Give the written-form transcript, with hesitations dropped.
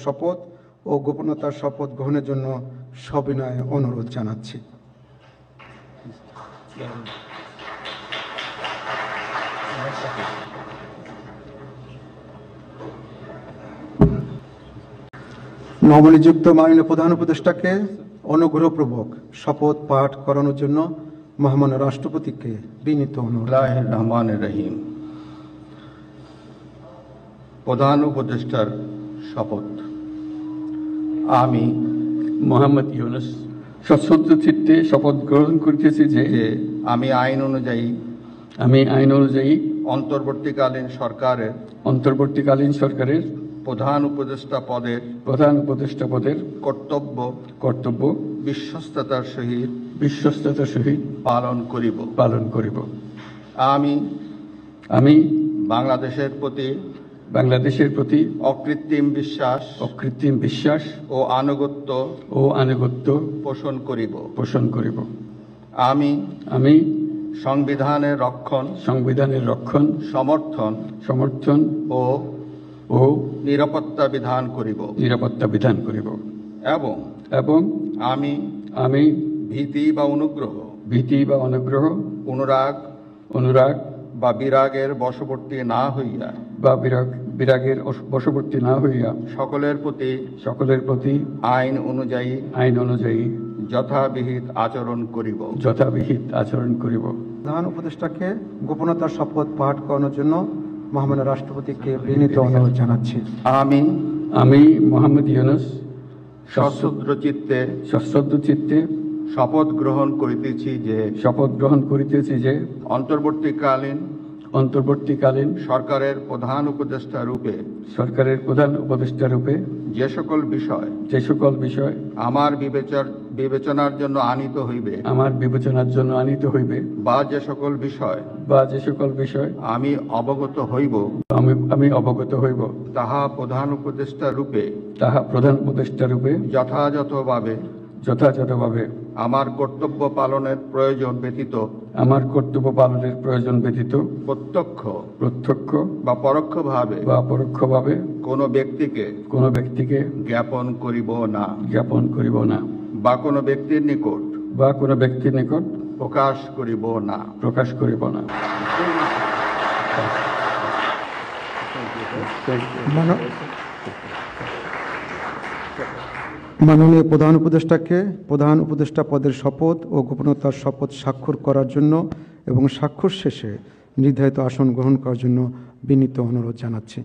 শপথ ও গোপনতার শপথ গ্রহণের জন্য সবিনয়ে অনুরোধ জানাচ্ছি। নবনিযুক্ত মাননীয় প্রধান উপদেষ্টাকে অনুগ্রহপূর্বক শপথ পাঠ করানোর জন্য মহামান্য রাষ্ট্রপতিকে বিনীত অনুরোধ। রহমানির রহিম। প্রধান উপদেষ্টার শপথ। আমি মোহাম্মদ ইউনুস সশ্রদ্ধ চিত্তে শপথ গ্রহণ করিতেছি যে আমি আইন অনুযায়ী অন্তর্বর্তীকালীন সরকারের প্রধান উপদেষ্টা পদের কর্তব্য বিশ্বস্ততার সহিত পালন করিব। আমি বাংলাদেশের প্রতি অকৃত্রিম বিশ্বাস ও আনুগত্য পোষণ করিব। আমি সংবিধানের রক্ষণ সমর্থন ও নিরাপত্তা বিধান করিব এবং আমি ভীতি বা অনুগ্রহ অনুরাগ বা বিরাগের বশবর্তী না হইয়া সকলের প্রতি আইন অনুযায়ী যথাবিহিত আচরণ করিব। প্রধান উপদেষ্টাকে গোপনতার শপথ পাঠ করানোর জন্য মহামান্য রাষ্ট্রপতিকে বিনীত অনুরোধ জানাচ্ছি। আমি মোহাম্মদ ইউনুস সশ্রদ্ধ চিত্তে শপথ গ্রহণ করিতেছি যে অন্তর্বর্তীকালীন সরকারের প্রধান উপদেষ্টা রূপে যে সকল বিষয় আমার বিবেচনার জন্য আনিত হইবে বা যে সকল বিষয় আমি অবগত হইব তাহা প্রধান উপদেষ্টা রূপে যথাযথভাবে আমার কর্তব্য পালনের প্রয়োজন ব্যতীত প্রত্যক্ষ বা পরোক্ষভাবে কোনো ব্যক্তিকে জ্ঞাপন করিব না বা কোনো ব্যক্তির নিকট প্রকাশ করিব না। মাননীয় প্রধান উপদেষ্টাকে প্রধান উপদেষ্টা পদের শপথ ও গোপনতার শপথ স্বাক্ষর করার জন্য এবং স্বাক্ষর শেষে নির্ধারিত আসন গ্রহণ করার জন্য বিনীত অনুরোধ জানাচ্ছি।